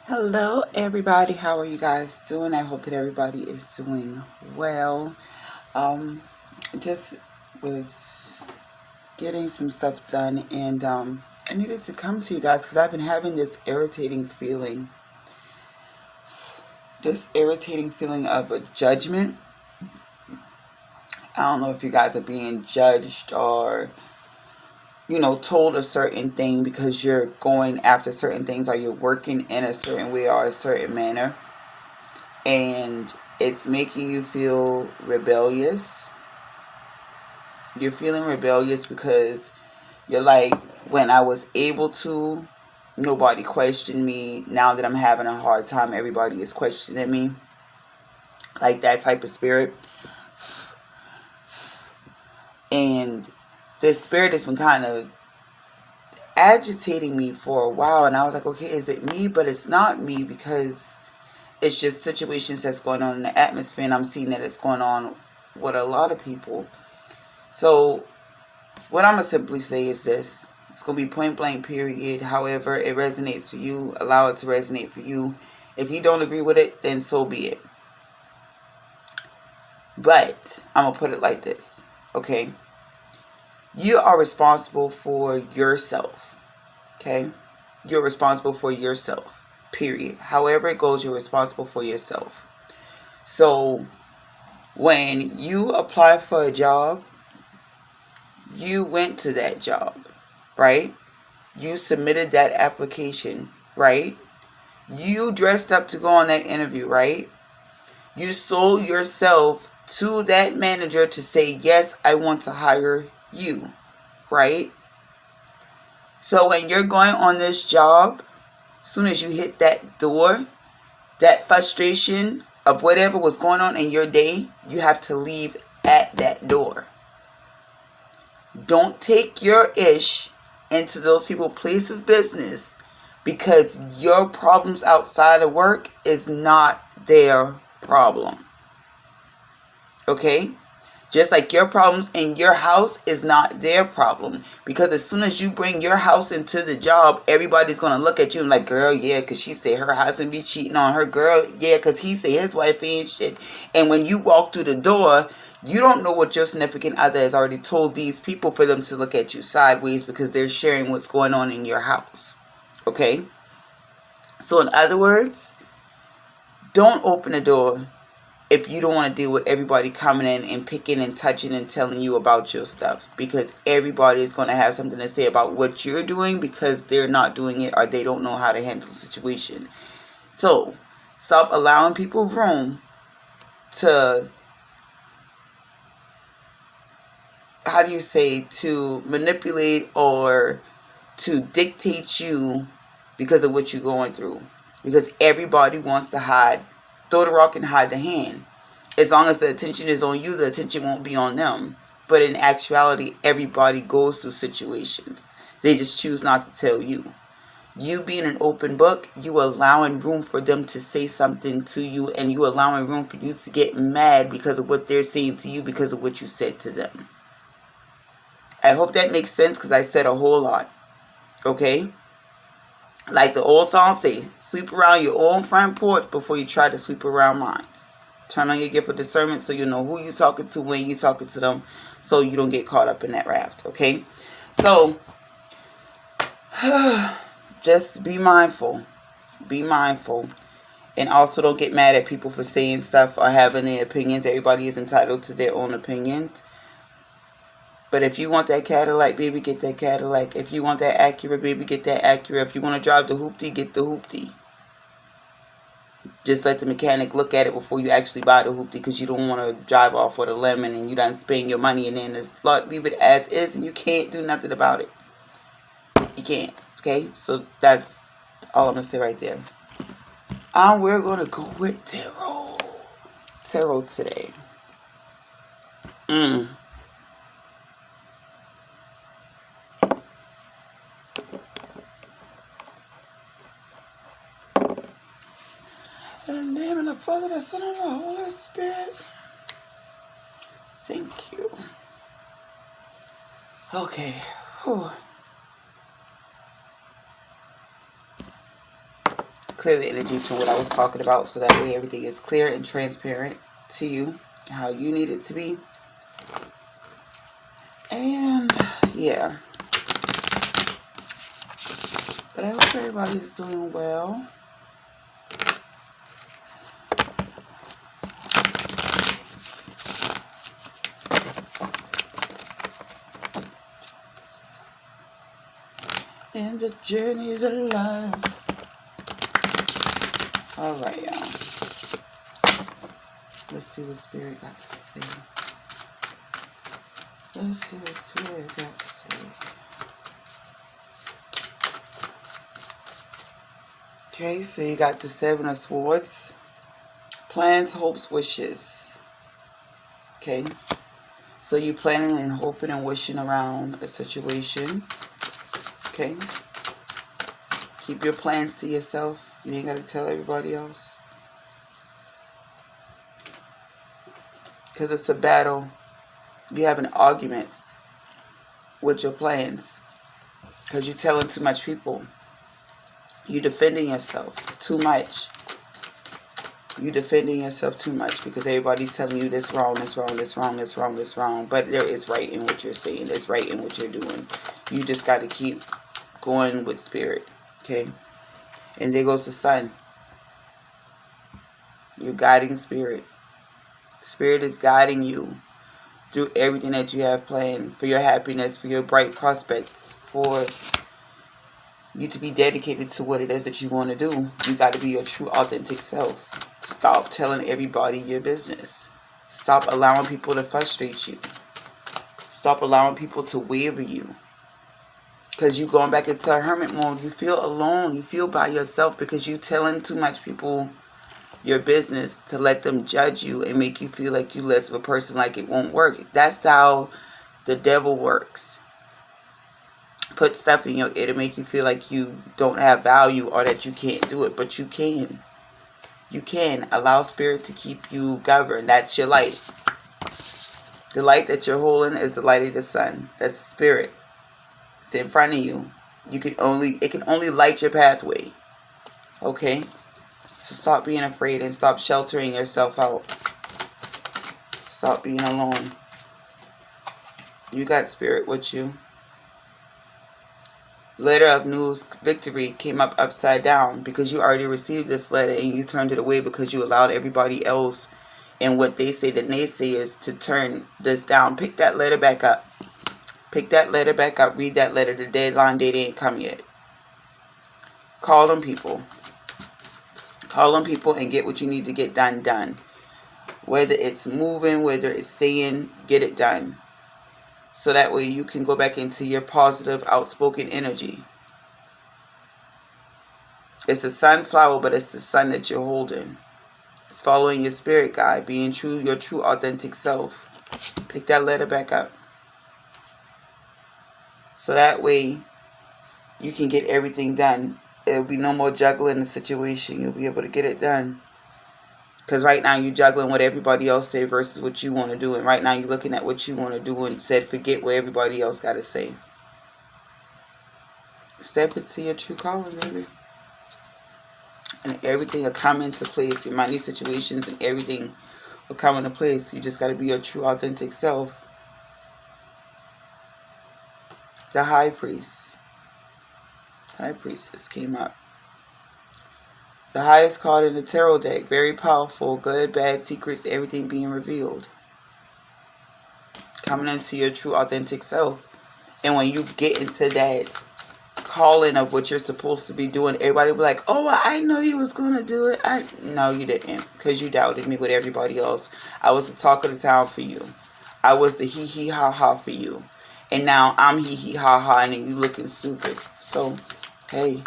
Hello, everybody. How are you guys doing? I hope that everybody is doing well. Um, just was getting some stuff done, and I needed to come to you guys because I've been having this irritating feeling of a judgment. I don't know if you guys are being judged or told a certain thing because you're going after certain things or you're working in a certain way or a certain manner, and it's making you feel rebellious. You're feeling rebellious because you're like, when I was able to, nobody questioned me. Now that I'm having a hard time, everybody is questioning me. Like that type of spirit. And this spirit has been kind of agitating me for a while. And I was like, okay, is it me? But it's not me, because it's just situations that's going on in the atmosphere. And I'm seeing that it's going on with a lot of people. So what I'm going to simply say is this. It's going to be point blank, period. However it resonates for you, allow it to resonate for you. If you don't agree with it, then so be it. But I'm going to put it like this, okay? You are responsible for yourself, okay? You're responsible for yourself, period. However it goes, you're responsible for yourself. So when you apply for a job, you went to that job, right? You submitted that application, right? You dressed up to go on that interview, right? You sold yourself to that manager to say, yes, I want to hire you, right? So when you're going on this job, as soon as you hit that door, that frustration of whatever was going on in your day, you have to leave at that door. Don't take your ish into those people's place of business, because your problems outside of work is not their problem. Okay? Just like your problems in your house is not their problem. Because as soon as you bring your house into the job, everybody's going to look at you and like, girl, yeah, because she said her husband be cheating on her. Girl, yeah, because he said his wife ain't shit. And when you walk through the door, you don't know what your significant other has already told these people for them to look at you sideways, because they're sharing what's going on in your house. Okay? So in other words, don't open the door if you don't want to deal with everybody coming in and picking and touching and telling you about your stuff, because everybody is going to have something to say about what you're doing, because they're not doing it or they don't know how to handle the situation. So stop allowing people room to, to manipulate or to dictate you because of what you're going through, because everybody wants to hide, throw the rock and hide the hand. As long as the attention is on you, the attention won't be on them. But in actuality, everybody goes through situations. They just choose not to tell you. You being an open book, you allowing room for them to say something to you, and you allowing room for you to get mad because of what they're saying to you, because of what you said to them. I hope that makes sense, because I said a whole lot. Okay? Like the old song says, sweep around your own front porch before you try to sweep around mine. Turn on your gift of discernment so you know who you're talking to, when you're talking to them, so you don't get caught up in that raft, okay? So, just be mindful. Be mindful. And also don't get mad at people for saying stuff or having their opinions. Everybody is entitled to their own opinions. But if you want that Cadillac, baby, get that Cadillac. If you want that Acura, baby, get that Acura. If you want to drive the hoopty, get the hoopty. Just let the mechanic look at it before you actually buy the hoopty, because you don't want to drive off with a lemon and you done spend your money and then leave it as is and you can't do nothing about it. You can't. Okay? So that's all I'm going to say right there. We're going to go with tarot. Tarot today. In the name of the Father, the Son, and the Holy Spirit. Thank you. Okay. Whew. clear the energies from what I was talking about, so that way everything is clear and transparent to you, how you need it to be. And yeah, but I hope everybody's doing well. And the journey is alive. Alright, y'all. Let's see what Spirit got to say. Let's see what Spirit got to say. Okay, so you got the 7 of Swords. Plans, hopes, wishes. Okay. So you planning and hoping and wishing around a situation. Okay. Keep your plans to yourself. You ain't got to tell everybody else. Because it's a battle. You're having arguments with your plans. Because you're telling too much people. You're defending yourself too much. You're defending yourself too much because everybody's telling you this wrong, this wrong, this wrong, this wrong, this wrong. But there is right in what you're saying. There's right in what you're doing. You just got to keep going with Spirit. Okay? And there goes the Sun. Your guiding Spirit. Spirit is guiding you through everything that you have planned for your happiness, for your bright prospects, for you to be dedicated to what it is that you want to do. You got to be your true authentic self. Stop telling everybody your business. Stop allowing people to frustrate you. Stop allowing people to waver you. Because you going back into a hermit mode. You feel alone. You feel by yourself because you telling too much people your business to let them judge you and make you feel like you less of a person, like it won't work. That's how the devil works. Put stuff in your ear to make you feel like you don't have value or that you can't do it. But you can. You can. Allow Spirit to keep you governed. That's your light. The light that you're holding is the light of the Sun. That's the Spirit. It's in front of you. It can only light your pathway. Okay? So stop being afraid and stop sheltering yourself out. Stop being alone. You got Spirit with you. Letter of news, victory came up upside down because you already received this letter and you turned it away because you allowed everybody else and what they say, the naysayers, to turn this down. Pick that letter back up. Pick that letter back up. Read that letter. The deadline date ain't come yet. Call them people. Call them people and get what you need to get done. Whether it's moving, whether it's staying, get it done. So that way you can go back into your positive, outspoken energy. It's a sunflower, but it's the sun that you're holding. It's following your spirit guide, being true, your true authentic self. Pick that letter back up. So that way you can get everything done. There'll be no more juggling the situation. You'll be able to get it done. Because right now you're juggling what everybody else say versus what you want to do. And right now you're looking at what you want to do and said forget what everybody else got to say. Step into your true calling, baby. And everything will come into place. Your money situations and everything will come into place. You just got to be your true authentic self. The High Priest. High Priestess came up. The highest card in the tarot deck. Very powerful. Good, bad, secrets, everything being revealed. Coming into your true authentic self. And when you get into that calling of what you're supposed to be doing, everybody will be like, oh, I know you was going to do it. No, you didn't. Because you doubted me with everybody else. I was the talk of the town for you. I was the hee ha ha for you. And now I'm hee ha ha and you looking stupid. So, hey.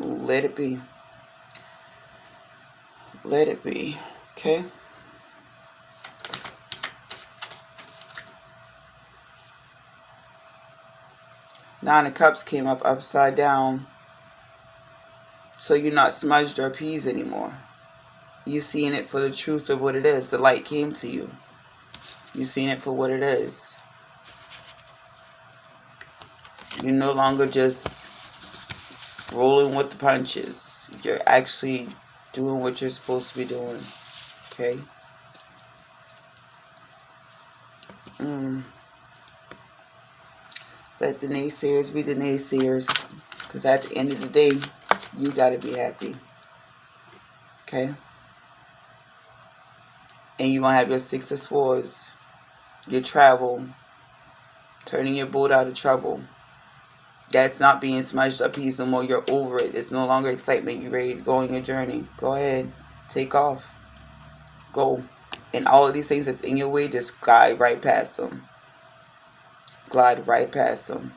Let it be. Let it be. Okay? Nine of Cups came up upside down. So you're not smudged or appeased anymore. You're seeing it for the truth of what it is. The light came to you. You're seeing it for what it is. You're no longer just rolling with the punches. You're actually doing what you're supposed to be doing. Okay? Let the naysayers be the naysayers. Because at the end of the day, you got to be happy. Okay? And you're going to have your Six of Swords. Your travel. Turning your boat out of trouble. That's not being smudged up piece no more. You're over it. It's no longer excitement. You're ready to go on your journey. Go ahead. Take off. Go. And all of these things that's in your way, just glide right past them. Glide right past them.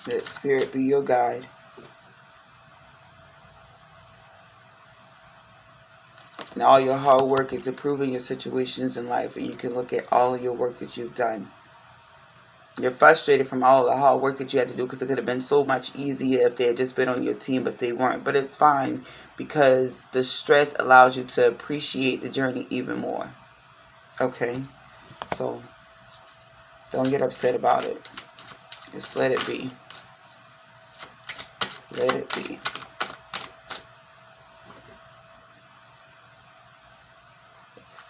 Let Spirit be your guide. And all your hard work is improving your situations in life. And you can look at all of your work that you've done. You're frustrated from all of the hard work that you had to do because it could have been so much easier if they had just been on your team, but they weren't. But it's fine because the stress allows you to appreciate the journey even more. Okay? So, don't get upset about it. Just let it be. Let it be.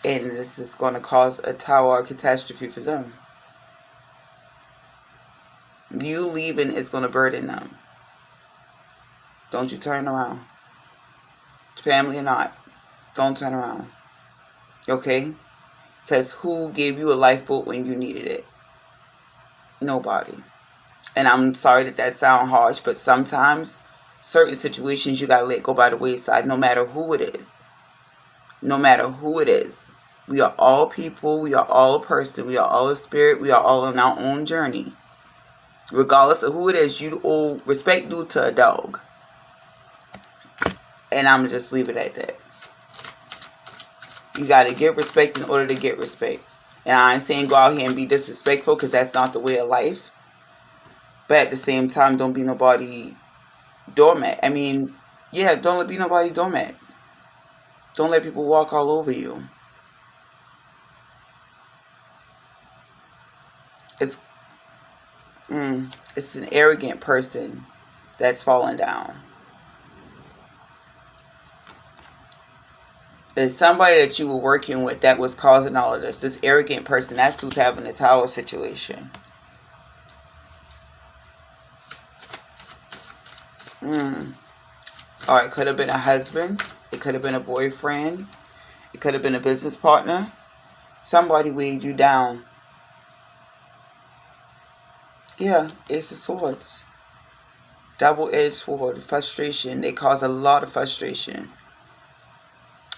And this is going to cause a tower or catastrophe for them. You leaving is going to burden them. Don't you turn around. Family or not, don't turn around. Okay? Because who gave you a lifeboat when you needed it? Nobody. And I'm sorry that sounds harsh, but sometimes certain situations you got to let go by the wayside no matter who it is. No matter who it is. We are all people. We are all a person. We are all a spirit. We are all on our own journey. Regardless of who it is, you owe respect due to a dog. And I'm going to just leave it at that. You got to get respect in order to get respect. And I ain't saying go out here and be disrespectful because that's not the way of life. But at the same time, don't be nobody doormat. I mean, yeah, don't be nobody doormat. Don't let people walk all over you. It's an arrogant person that's falling down. It's somebody that you were working with that was causing all of this. This arrogant person, that's who's having the tower situation. Or it could have been a husband. It could have been a boyfriend. It could have been a business partner. Somebody weighed you down. Yeah, Ace of Swords. Double-edged sword. Frustration. They cause a lot of frustration.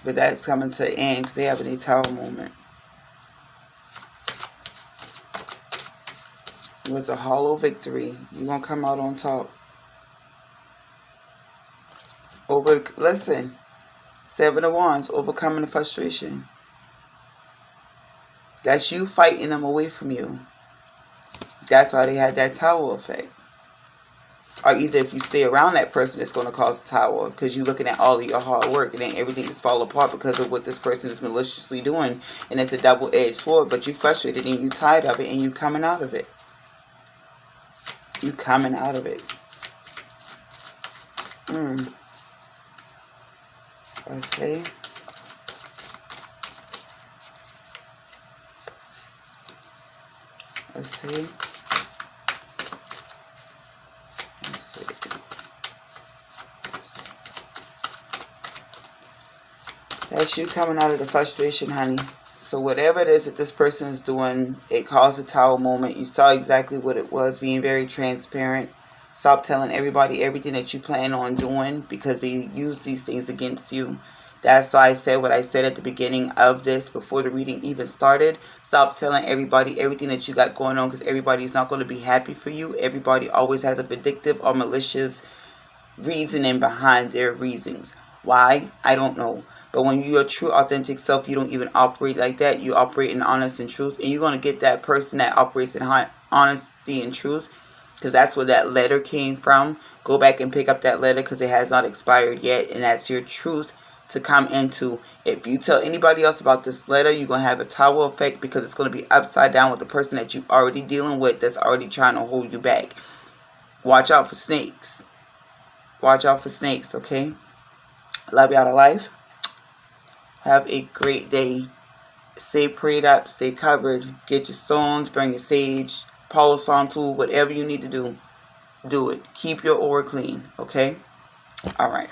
But that's coming to an end because they're having a tower moment. With a hollow victory, you're going to come out on top. Listen. 7 of Wands. Overcoming the frustration. That's you fighting them away from you. That's why they had that tower effect. Or either if you stay around that person, it's going to cause a tower because you're looking at all of your hard work and then everything is falling apart because of what this person is maliciously doing. And it's a double-edged sword, but you're frustrated and you're tired of it and you're coming out of it. You're coming out of it. Let's see. Let's see. That's you coming out of the frustration, honey. So whatever it is that this person is doing, it caused a tower moment. You saw exactly what it was, being very transparent. Stop telling everybody everything that you plan on doing because they use these things against you. That's why I said what I said at the beginning of this before the reading even started. Stop telling everybody everything that you got going on because everybody's not going to be happy for you. Everybody always has a vindictive or malicious reasoning behind their reasons. Why? I don't know. But when you're your true, authentic self, you don't even operate like that. You operate in honesty and truth. And you're going to get that person that operates in honesty and truth. Because that's where that letter came from. Go back and pick up that letter because it has not expired yet. And that's your truth to come into. If you tell anybody else about this letter, you're going to have a tower effect, because it's going to be upside down with the person that you're already dealing with, that's already trying to hold you back. Watch out for snakes. Watch out for snakes, okay? Love y'all to life. Have a great day. Stay prayed up. Stay covered. Get your stones. Bring your sage. Power song tool. Whatever you need to do, do it. Keep your aura clean, okay? All right.